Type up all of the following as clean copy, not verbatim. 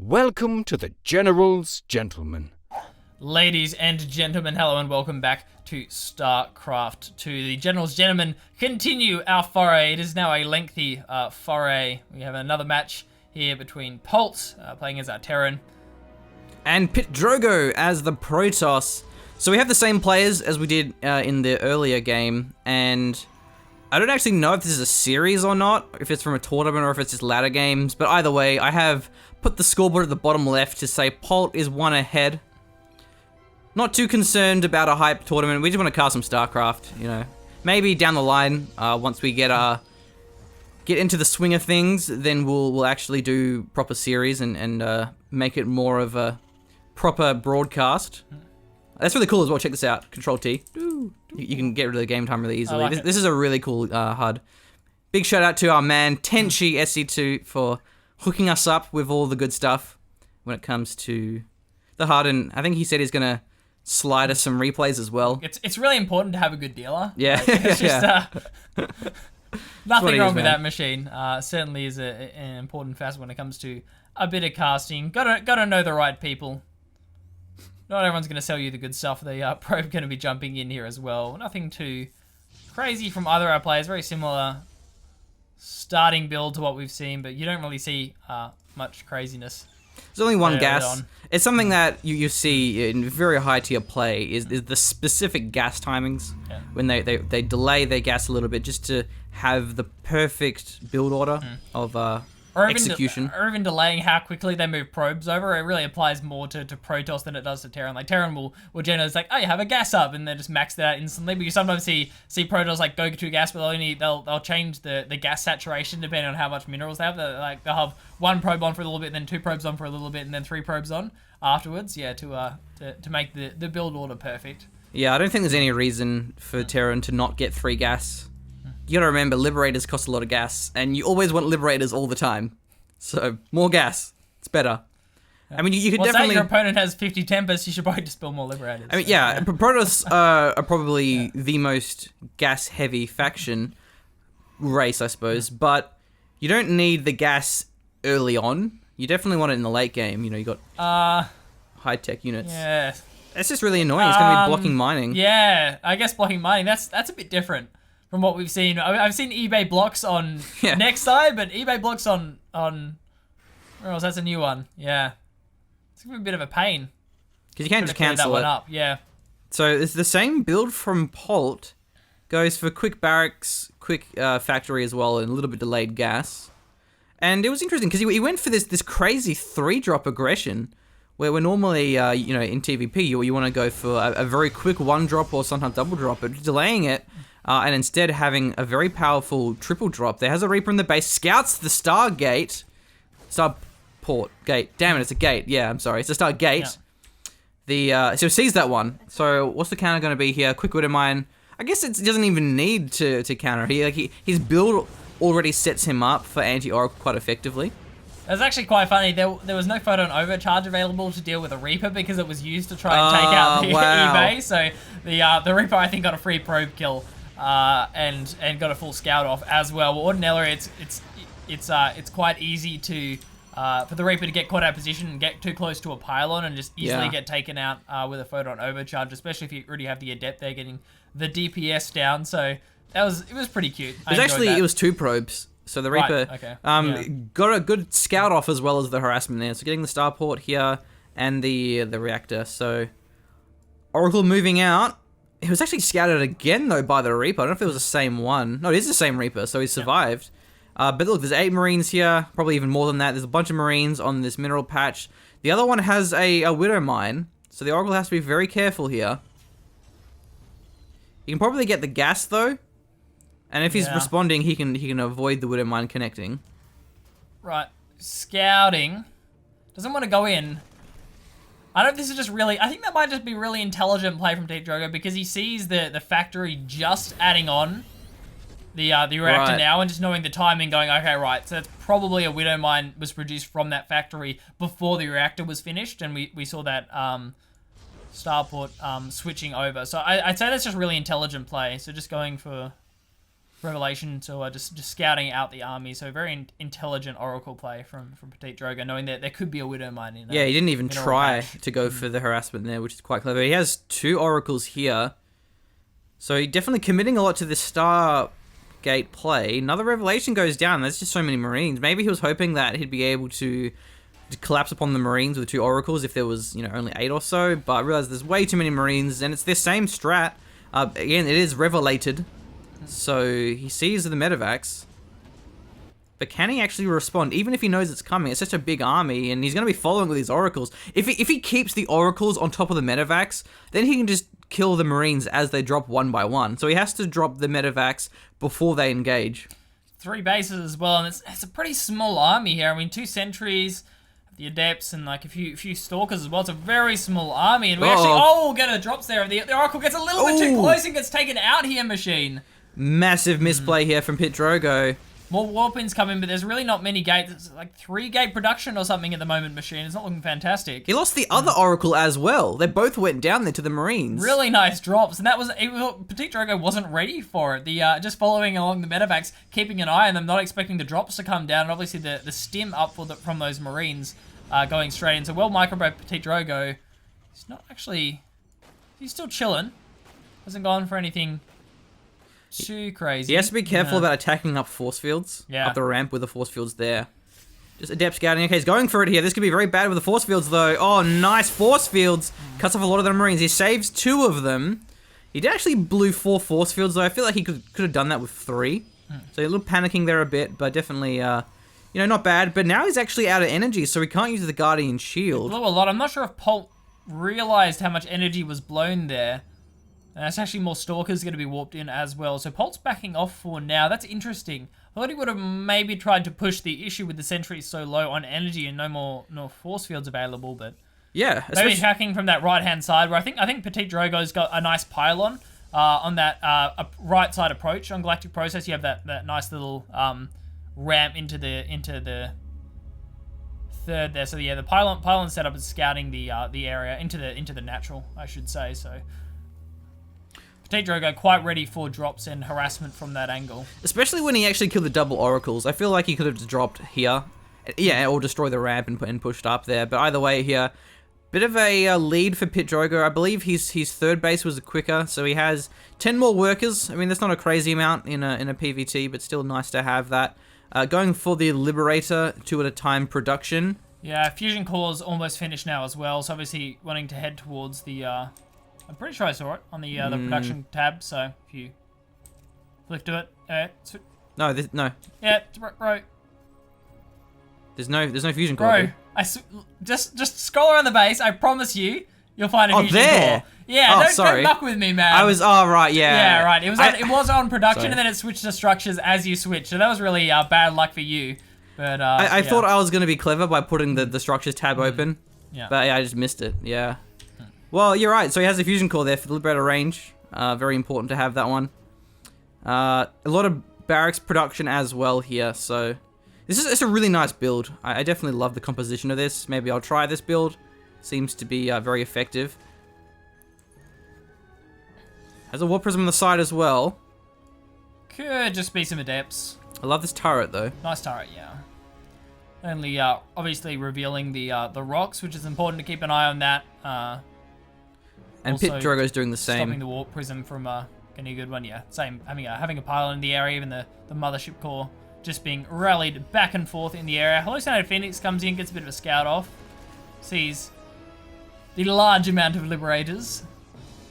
Welcome to the General's Gentlemen. Ladies and gentlemen, hello and welcome back to StarCraft 2. The General's Gentlemen continue our foray. It is now a lengthy foray. We have another match here between Polt, playing as our Terran. And Pitdrogo as the Protoss. So we have the same players as we did in the earlier game, and I don't actually know if this is a series or not, if it's from a tournament or if it's just ladder games, but either way, I have put the scoreboard at the bottom left to say Polt is one ahead. Not too concerned about a hype tournament, we just want to cast some StarCraft, you know. Maybe down the line, once we get into the swing of things, then we'll actually do proper series and make it more of a proper broadcast. That's really cool as well. Check this out. Control T. You can get rid of the game time really easily. Like this is a really cool HUD. Big shout out to our man Tenchi SC2 for hooking us up with all the good stuff when it comes to the HUD, and I think he said he's gonna slide us some replays as well. It's really important to have a good dealer. Yeah, like, it's just, nothing wrong with man. that machine. Certainly is an important facet when it comes to a bit of casting. Gotta know the right people. Not everyone's going to sell you the good stuff. The probe going to be jumping in here as well. Nothing too crazy from either of our players. Very similar starting build to what we've seen, but you don't really see much craziness. There's only one early gas. on. It's something that you see in very high tier play is the specific gas timings. Yeah. When they delay their gas a little bit just to have the perfect build order of execution. Or even delaying how quickly they move probes over. It really applies more to Protoss than it does to Terran. Like Terran will generally like, oh, you have a gas up, and they just max it out instantly. But you sometimes see Protoss like go to gas, but they'll change the gas saturation depending on how much minerals they have. They'll have one probe on for a little bit, then two probes on for a little bit, and then three probes on afterwards. Yeah, to make the build order perfect. Yeah, I don't think there's any reason for Terran to not get 3 gas. You gotta remember, Liberators cost a lot of gas, and you always want Liberators all the time. So, more gas. It's better. I mean, you could definitely... your opponent has 50 Tempest, you should probably just build more Liberators. I mean, yeah, Protoss are probably the most gas-heavy faction race, I suppose, but you don't need the gas early on. You definitely want it in the late game. You know, you got high-tech units. Yeah. It's just really annoying. It's gonna be blocking mining. Yeah, I guess blocking mining, that's a bit different from what we've seen. I've seen eBay blocks on next side, but eBay blocks on where else? That's a new one. Yeah, it's gonna be a bit of a pain. Because you can't just cancel that it. one up. Yeah. So it's the same build from Polt. Goes for quick barracks, quick factory as well, and a little bit delayed gas. And it was interesting because he went for this crazy 3-drop aggression, where we're normally you know, in TVP you want to go for a very quick 1-drop or sometimes double drop, but delaying it. And instead having a very powerful triple drop. There has a Reaper in the base, scouts the Starport gate. Damn it, it's a gate. Yeah, I'm sorry, it's a Star gate. Yeah. So sees that one. So what's the counter going to be here? Quick Widow Mine. I guess it doesn't even need to counter. His build already sets him up for anti-Oracle quite effectively. It was actually quite funny. There was no photon overcharge available to deal with a Reaper because it was used to try and take out the eBay. So the Reaper I think got a free probe kill. And got a full scout off as well. Well, ordinarily, it's quite easy to for the Reaper to get caught out of position and get too close to a pylon and just easily get taken out with a photon overcharge, especially if you already have the adept there getting the DPS down. So it was pretty cute. It was 2 probes. So the Reaper got a good scout off as well as the harassment there. So getting the starport here and the reactor. So Oracle moving out. It was actually scouted again, though, by the Reaper. I don't know if it was the same one. No, it is the same Reaper, so he survived. But look, there's 8 Marines here, probably even more than that. There's a bunch of Marines on this mineral patch. The other one has a Widow Mine, so the Oracle has to be very careful here. You can probably get the gas, though. And if he's responding, he can avoid the Widow Mine connecting. Right. Scouting. Doesn't want to go in. I don't know if this is just really... I think that might just be really intelligent play from Pitdrogo because he sees the factory just adding on the reactor now and just knowing the timing going, okay, right, so that's probably a Widow Mine was produced from that factory before the reactor was finished, and we saw that starport switching over. So I'd say that's just really intelligent play. So just going for Revelation, so just scouting out the army. So very intelligent Oracle play from Pitdrogo, knowing that there could be a Widow Mine in there. Yeah, he didn't even try to go for the harassment there, which is quite clever. He has 2 Oracles here. So he definitely committing a lot to this Stargate play. Another Revelation goes down. There's just so many Marines. Maybe he was hoping that he'd be able to collapse upon the Marines with 2 Oracles if there was, only 8 or so. But I realized there's way too many Marines, and it's this same strat. Again, it is Revelated. So he sees the medevacs. But can he actually respond? Even if he knows it's coming, it's such a big army, and he's going to be following with these Oracles. If he keeps the Oracles on top of the medevacs, then he can just kill the Marines as they drop one by one. So he has to drop the medevacs before they engage. 3 bases as well, and it's a pretty small army here. I mean, 2 sentries, the Adepts, and like a few Stalkers as well. It's a very small army, and we we'll get a drops there. The Oracle gets a little bit too close and gets taken out here, Machine. Massive misplay here from Pitdrogo. More warpins come in, but there's really not many gates. It's like 3 gate production or something at the moment, Machine. It's not looking fantastic. He lost the other Oracle as well. They both went down there to the Marines. Really nice drops, and Pitdrogo wasn't ready for it. Just following along the medevacs, keeping an eye on them, not expecting the drops to come down, and obviously the stim up from those Marines going straight in. So well micro by Pitdrogo. He's not actually... He's still chilling. Hasn't gone for anything too crazy. He has to be careful about attacking up force fields. Yeah. Up the ramp with the force fields there. Just Adept scouting. Okay, he's going for it here. This could be very bad with the force fields, though. Oh, nice force fields. Cuts off a lot of the Marines. He saves 2 of them. He did actually blew 4 force fields, though. I feel like he could have done that with 3. So a little panicking there a bit, but definitely, not bad. But now he's actually out of energy, so he can't use the Guardian Shield. He blew a lot. I'm not sure if Polt realized how much energy was blown there. And that's actually more Stalkers going to be warped in as well. So Polt's backing off for now. That's interesting. I thought he would have maybe tried to push the issue with the sentries so low on energy and no force fields available, but yeah, maybe attacking from that right-hand side, where I think Pitdrogo's got a nice pylon on that right side approach. On Galactic Process, you have that nice little ramp into the third there. So yeah, the pylon setup is scouting the area into the natural, I should say. So Pitdrogo quite ready for drops and harassment from that angle. Especially when he actually killed the double Oracles. I feel like he could have just dropped here. Yeah, or destroy the ramp and pushed up there. But either way here, bit of a lead for Pitdrogo. I believe his 3rd base was quicker, so he has 10 more workers. I mean, that's not a crazy amount in a PvT, but still nice to have that. Going for the Liberator 2 at a time production. Yeah, Fusion Core's almost finished now as well, so obviously wanting to head towards the... I'm pretty sure I saw it on the production tab, so if you flick to it... No. Yeah, bro. There's no Fusion Core. Bro, just scroll around the base, I promise you'll find a Fusion there. Core. Yeah, sorry. don't muck with me, man. I was... Oh, right, yeah. Yeah, right. It was on production, and then it switched to structures as you switch, so that was really bad luck for you. But I thought I was going to be clever by putting the structures tab open. Yeah. But yeah, I just missed it. Yeah. Well, you're right. So he has a Fusion Core there for the Liberator range. Very important to have that one. A lot of barracks production as well here. So it's a really nice build. I definitely love the composition of this. Maybe I'll try this build. Seems to be very effective. Has a Warp Prism on the side as well. Could just be some Adepts. I love this turret though. Nice turret, yeah. Only obviously revealing the rocks, which is important to keep an eye on that. And Pitdrogo's doing the same. Stopping the Warp Prism from getting a good one, yeah. Same, having a pylon in the area, even the Mothership Core just being rallied back and forth in the area. Hallucinated Phoenix comes in, gets a bit of a scout off. Sees the large amount of Liberators.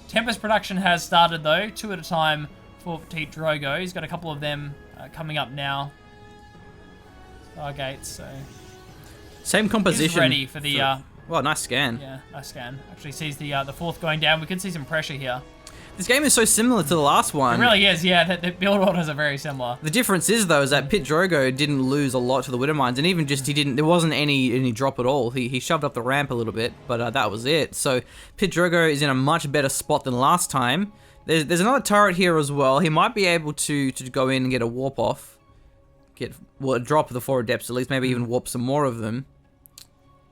Tempest production has started though, 2 at a time for Pitdrogo. He's got a couple of them coming up now. Stargates, so... Same composition. He's ready for the... well, nice scan. Yeah, nice scan. Actually sees the 4th going down. We could see some pressure here. This game is so similar to the last one. It really is, yeah. The build orders are very similar. The difference is, though, is that Pitdrogo didn't lose a lot to the Widow Mines, and even just there wasn't any drop at all. He shoved up the ramp a little bit, but that was it. So Pitdrogo is in a much better spot than last time. There's another turret here as well. He might be able to go in and get a warp off. Drop the 4 Adepts at least, maybe even warp some more of them.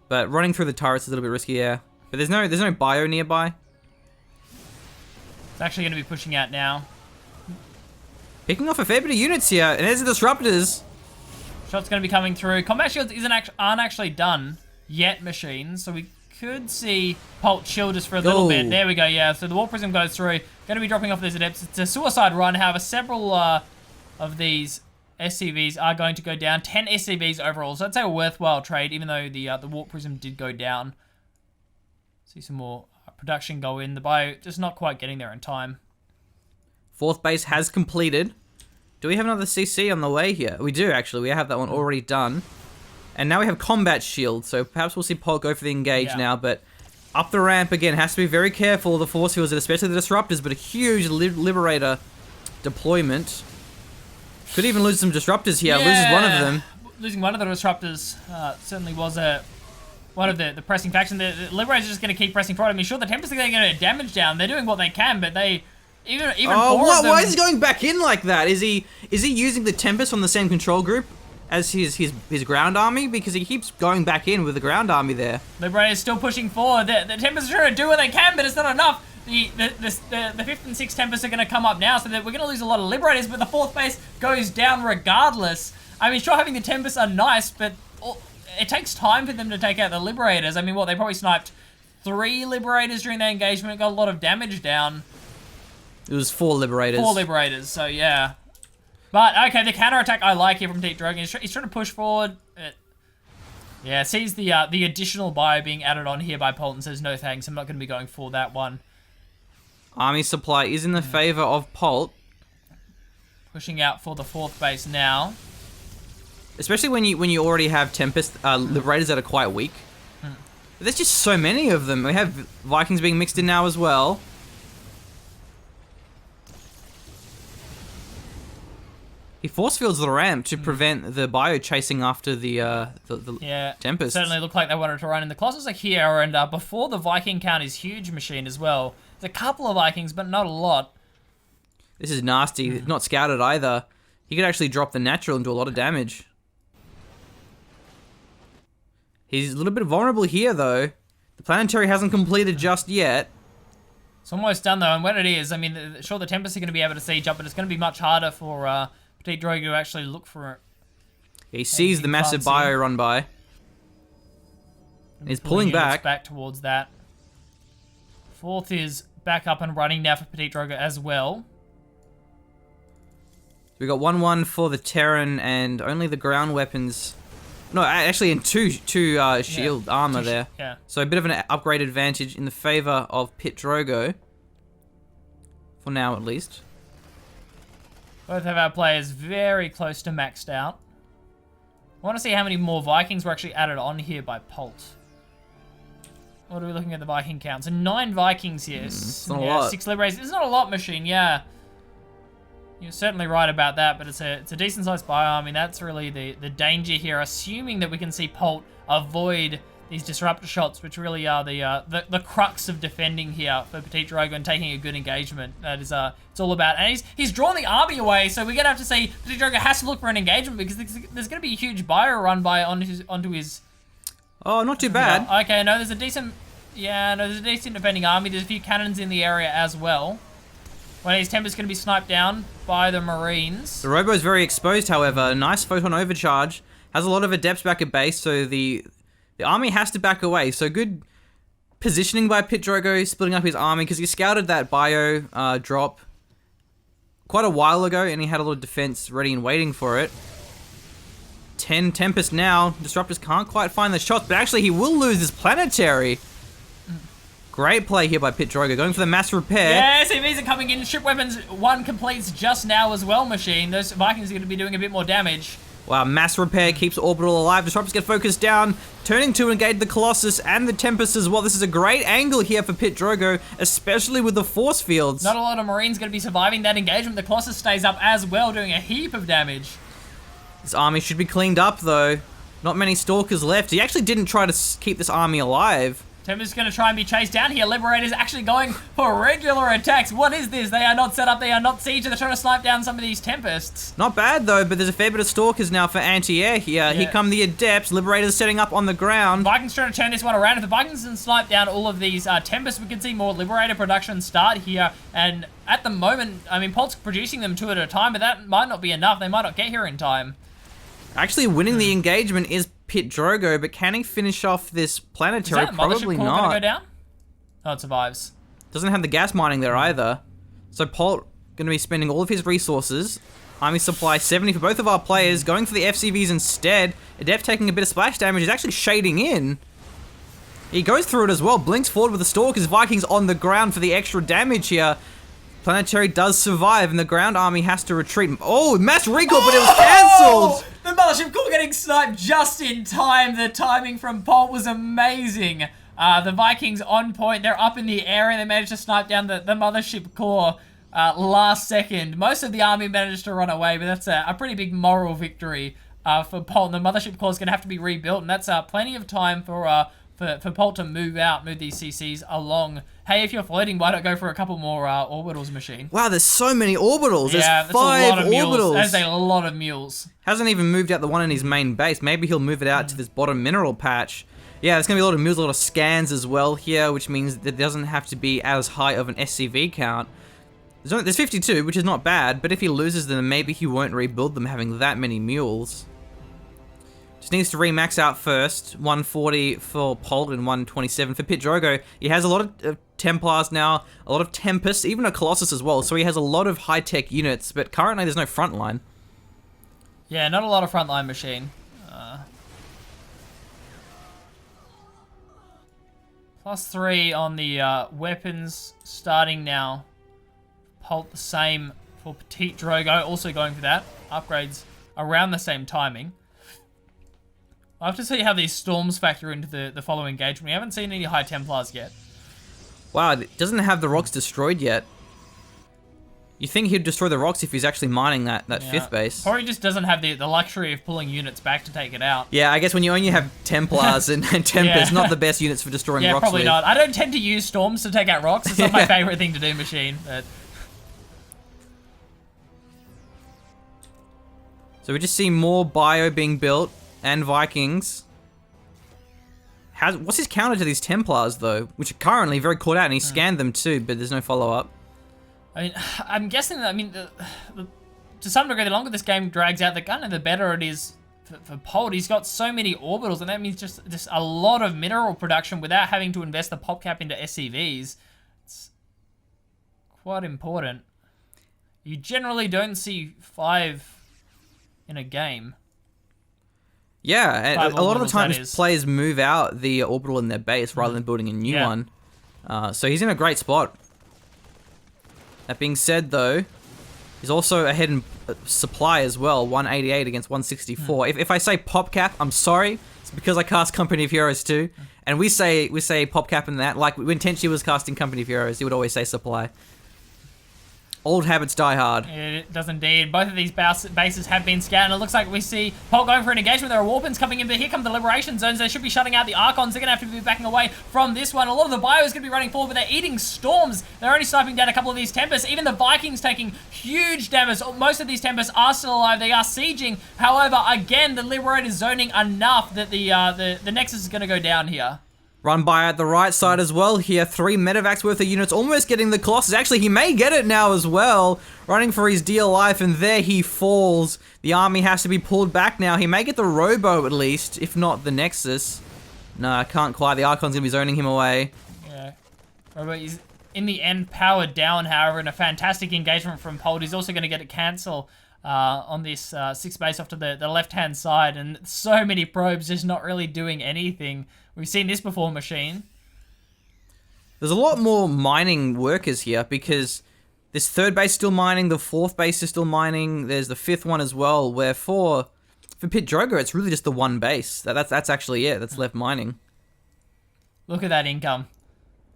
But running through the turrets is a little bit riskier. But there's no bio nearby. It's actually going to be pushing out now. Picking off a fair bit of units here, and there's the disruptors. Shots going to be coming through. Combat shields aren't actually done yet, machines. So we could see Polt shield us for a little bit. There we go, yeah. So the Warp Prism goes through. Going to be dropping off these Adepts. It's a suicide run. However, several of these SCVs are going to go down. 10 SCVs overall. So that's a worthwhile trade, even though the Warp Prism did go down. See some more production go in. The bio just not quite getting there in time. Fourth base has completed. Do we have another CC on the way here? We do, actually. We have that one already done. And now we have combat shield, so perhaps we'll see Polt go for the engage now, but up the ramp again. Has to be very careful of the force fields, especially the disruptors, but a huge Liberator deployment. Could even lose some disruptors here. Loses one of them. Losing one of the disruptors certainly was one of the pressing factions. The Liberators are just going to keep pressing forward. I mean, sure, the Tempests are going to get damage down. They're doing what they can, but they... Even why is he going back in like that? Is he using the Tempest from the same control group as his ground army? Because he keeps going back in with the ground army there. Liberator's still pushing forward. The Tempests are trying to do what they can, but it's not enough. The 5th and 6th Tempests are going to come up now, so that we're going to lose a lot of Liberators, but the 4th base goes down regardless. I mean, sure, having the Tempests are nice, but it takes time for them to take out the Liberators. I mean, they probably sniped 3 Liberators during their engagement, got a lot of damage down. It was 4 Liberators. 4 Liberators, so yeah. But, okay, the counterattack I like here from Pitdrogo. He's trying to push forward. Yeah, sees the additional bio being added on here by Polt and says, no thanks, I'm not going to be going for that one. Army supply is in the favor of Polt. Pushing out for the 4th base now. Especially when you already have Tempest Liberators that are quite weak. But there's just so many of them. We have Vikings being mixed in now as well. He force fields the ramp to prevent the bio chasing after the Tempest. Certainly looked like they wanted to run in. The Colossus are here, and before the Viking count is huge machine as well. There's a couple of Vikings, but not a lot. This is nasty. Not scouted either. He could actually drop the natural and do a lot of damage. He's a little bit vulnerable here, though. The planetary hasn't completed just yet. It's almost done, though, and when it is, I mean, sure, the Tempests are going to be able to siege up, but it's going to be much harder for Pitdrogo to actually look for it. He sees the massive bio run by. He's pulling back towards that. 4th is back up and running now for Pitdrogo as well. We got 1-1 for the Terran and only the ground weapons. No, actually in two shield armor there. Yeah. So a bit of an upgrade advantage in the favor of Pitdrogo. For now, at least. Both of our players very close to maxed out. I want to see how many more Vikings were actually added on here by Polt. What are we looking at the Viking count? So 9 Vikings here. It's not a lot. 6 Liberators. It's not a lot, machine, yeah. You're certainly right about that, but it's a decent sized bio. I mean, that's really the danger here, assuming that we can see Polt avoid these disruptor shots, which really are the crux of defending here for Pitdrogo and taking a good engagement. That is it's all about. And he's drawn the army away, so we're gonna have to say Pitdrogo has to look for an engagement because there's gonna be a huge bio run by onto his. Oh, not too bad. Okay, no, there's a decent. Yeah, no, there's a decent defending army. There's a few cannons in the area as well. One of these Tempest's going to be sniped down by the Marines. The Robo is very exposed, however. Nice photon overcharge. Has a lot of adepts back at base, so the army has to back away. So good positioning by Pitdrogo, splitting up his army, because he scouted that bio drop quite a while ago, and he had a lot of defense ready and waiting for it. 10 Tempest now. Disruptors can't quite find the shots, but actually he will lose his planetary. Great play here by Pitdrogo, going for the mass repair. Yeah, SCVs are coming in. Ship weapons 1 completes just now as well, machine. Those Vikings are going to be doing a bit more damage. Wow, mass repair keeps Orbital alive. Disruptors get focused down, turning to engage the Colossus and the Tempest as well. This is a great angle here for Pitdrogo, especially with the force fields. Not a lot of Marines going to be surviving that engagement. The Colossus stays up as well, doing a heap of damage. This army should be cleaned up, though. Not many Stalkers left. He actually didn't try to keep this army alive. Tempest's going to try and be chased down here. Liberator's actually going for regular attacks. What is this? They are not set up. They are not siege. They're trying to snipe down some of these Tempests. Not bad, though, but there's a fair bit of Stalkers now for anti-air here. Yeah. Here come the Adepts. Liberator's setting up on the ground. Vikings trying to turn this one around. If the Vikings can snipe down all of these Tempests, we can see more Liberator production start here. And at the moment, I mean, Polt's producing them 2 at a time, but that might not be enough. They might not get here in time. Actually, winning the engagement is Pitdrogo, but can he finish off this planetary? Is that Probably Mothership Core not. gonna go down? Oh, it survives. Doesn't have the gas mining there either. So Polt going to be spending all of his resources. Army supply 70 for both of our players, going for the FCVs instead. Adept taking a bit of splash damage, is actually shading in. He goes through it as well, blinks forward with the Stalkers. Vikings on the ground for the extra damage here. Planetary does survive, and the ground army has to retreat. Oh, mass recall, but it was cancelled! The Mothership Core getting sniped just in time. The timing from Polt was amazing. The Vikings on point. They're up in the air, and they managed to snipe down the Mothership Core last second. Most of the army managed to run away, but that's a pretty big moral victory for Polt. And the Mothership Core is going to have to be rebuilt, and that's plenty of time for Polt to move these CCs along. Hey, if you're floating, why don't go for a couple more orbitals, machine? Wow, there's so many orbitals. Yeah, there's 5 orbitals. That's a lot of mules. Hasn't even moved out the one in his main base. Maybe he'll move it out to this bottom mineral patch. Yeah, there's going to be a lot of mules, a lot of scans as well here, which means that it doesn't have to be as high of an SCV count. There's 52, which is not bad, but if he loses them, maybe he won't rebuild them having that many mules. Just needs to remax out first. 140 for Polt and 127 for Pitdrogo. He has a lot of Templars now, a lot of Tempests, even a Colossus as well, so he has a lot of high-tech units, but currently there's no frontline. Yeah, not a lot of frontline machine. +3 on the weapons starting now. Polt the same for Pitdrogo, also going for that. Upgrades around the same timing. I'll have to see how these storms factor into the following engagement. We haven't seen any high Templars yet. Wow, it doesn't have the rocks destroyed yet. You think he'd destroy the rocks if he's actually mining that 5th base. Probably just doesn't have the luxury of pulling units back to take it out. Yeah, I guess when you only have Templars and Tempest, not the best units for destroying rocks. Yeah, probably with. not. I don't tend to use storms to take out rocks. It's not my favorite thing to do, machine. But so we just see more bio being built and Vikings. What's his counter to these Templars, though? Which are currently very caught out, and he scanned them too, but there's no follow-up. I mean, I'm guessing that, to some degree, the longer this game drags out, the better it is for Polt. He's got so many orbitals, and that means just a lot of mineral production without having to invest the pop cap into SCVs. It's quite important. You generally don't see 5 in a game. Yeah, and a lot of the times players move out the orbital in their base rather than building a new one. So he's in a great spot. That being said, though, he's also ahead in supply as well, 188 against 164. If I say pop cap, I'm sorry. It's because I cast Company of Heroes too, and we say pop cap in that. Like when Tenchi was casting Company of Heroes, he would always say supply. Old habits die hard. It does indeed. Both of these bases have been scanned. It looks like we see Polt going for an engagement. There are warpins coming in, but here come the Liberation Zones. They should be shutting out the Archons. They're going to have to be backing away from this one. A lot of the Bio is going to be running forward, but they're eating Storms. They're only sniping down a couple of these Tempests. Even the Vikings taking huge damage. Most of these Tempests are still alive. They are sieging. However, again, the Liberator's zoning enough that the Nexus is going to go down here. Run by at the right side as well here. 3 medevacs worth of units almost getting the Colossus. Actually, he may get it now as well. Running for his dear life, and there he falls. The army has to be pulled back now. He may get the Robo at least, if not the Nexus. No, I can't quite. The Archon's going to be zoning him away. Yeah. Robo is, in the end, powered down, however, in a fantastic engagement from Polt. He's also going to get a cancel on this 6th base off to the left-hand side, and so many probes just not really doing anything. We've seen this before, machine. There's a lot more mining workers here because this 3rd base is still mining, the 4th base is still mining, there's the 5th one as well, where for Pitdrogo, it's really just the 1 base. That's actually it, that's left mining. Look at that income.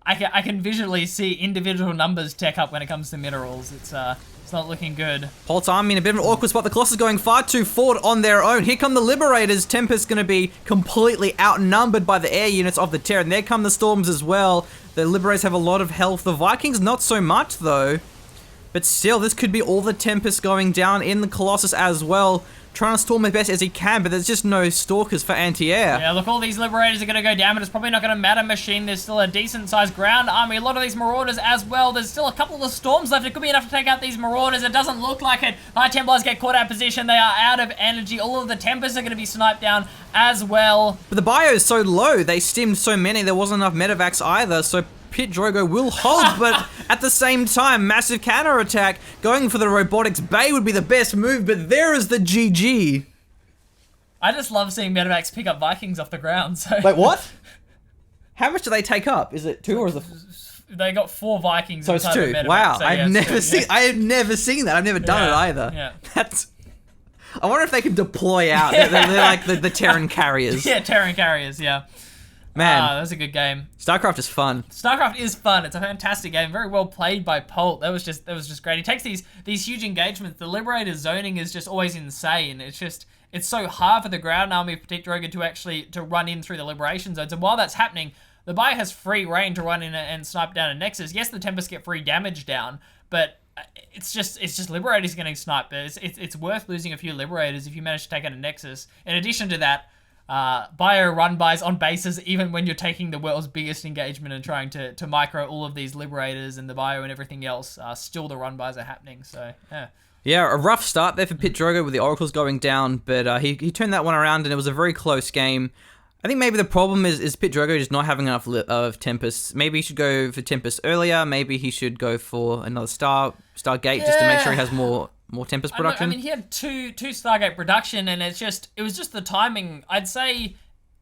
I can visually see individual numbers tech up when it comes to minerals. It's It's not looking good. Polt's army in a bit of an awkward spot. The Colossus going far too forward on their own. Here come the Liberators. Tempest's going to be completely outnumbered by the air units of the Terran. There come the Storms as well. The Liberators have a lot of health. The Vikings not so much though. But still, this could be all the Tempest going down in the Colossus as well. Trying to storm as best as he can, but there's just no Stalkers for anti-air. Yeah, look, all these Liberators are going to go down, but it's probably not going to matter, Machine. There's still a decent-sized ground army. A lot of these Marauders as well. There's still a couple of Storms left. It could be enough to take out these Marauders. It doesn't look like it. High Templars get caught out of position. They are out of energy. All of the Tempests are going to be sniped down as well. But the bio is so low. They stimmed so many. There wasn't enough medevacs either, so Pitdrogo will hold, but at the same time, massive counterattack. Going for the Robotics Bay would be the best move, but there is the GG. I just love seeing medevacs pick up Vikings off the ground. So. Wait, what? How much do they take up? Is it 2 or is it... They got 4 Vikings. So it's inside 2. Medevac, Wow, so I've never seen. I have never seen that. I've never done it either. Yeah. That's. I wonder if they can deploy out. They're like the Terran carriers. Yeah, Terran carriers. Yeah. Man, that was a good game. StarCraft is fun. StarCraft is fun. It's a fantastic game. Very well played by Polt. That was just great. He takes these huge engagements. The Liberator zoning is just always insane. It's so hard for the ground army of Pitdrogo to actually run in through the liberation zones. And while that's happening, the Bio has free reign to run in and snipe down a Nexus. Yes, the Tempest get free damage down, but it's just Liberators getting sniped. It's worth losing a few Liberators if you manage to take out a Nexus. In addition to that, bio run-bys on bases, even when you're taking the world's biggest engagement and trying to micro all of these Liberators and the bio and everything else, still the run-bys are happening, so, yeah. Yeah, a rough start there for Pitdrogo with the Oracles going down, but he turned that one around and it was a very close game. I think maybe the problem is Pitdrogo just not having enough of Tempests. Maybe he should go for Tempest earlier, maybe he should go for another Stargate just to make sure he has more Tempest production. I mean, he had two Stargate production, and it was just the timing. I'd say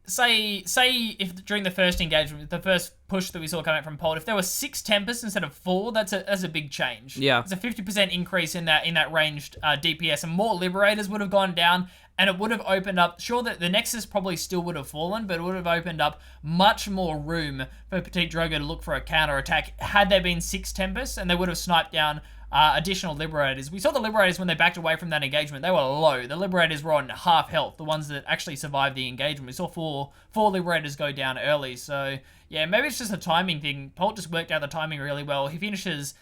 if during the first engagement, the first push that we saw coming out from Polt, if there were 6 Tempests instead of 4, that's a big change. Yeah, it's a 50% increase in that ranged DPS, and more Liberators would have gone down, and it would have opened up. Sure, that the Nexus probably still would have fallen, but it would have opened up much more room for Pitdrogo to look for a counter attack had there been 6 Tempests, and they would have sniped down additional Liberators. We saw the Liberators when they backed away from that engagement. They were low. The Liberators were on half health, the ones that actually survived the engagement. We saw four Liberators go down early. So, yeah, maybe it's just a timing thing. Polt just worked out the timing really well. He finishes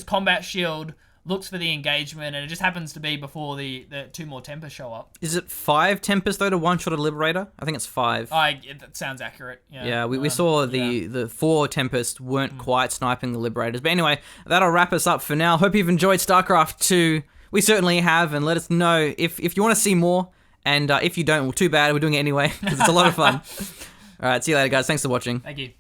Combat Shield, looks for the engagement, and it just happens to be before the 2 more Tempests show up. Is it 5 Tempests, though, to one-shot a Liberator? I think it's 5. That sounds accurate. Yeah, we saw the 4 Tempests weren't quite sniping the Liberators. But anyway, that'll wrap us up for now. Hope you've enjoyed StarCraft 2. We certainly have, and let us know if you want to see more. And if you don't, well, too bad. We're doing it anyway, because it's a lot of fun. All right, see you later, guys. Thanks for watching. Thank you.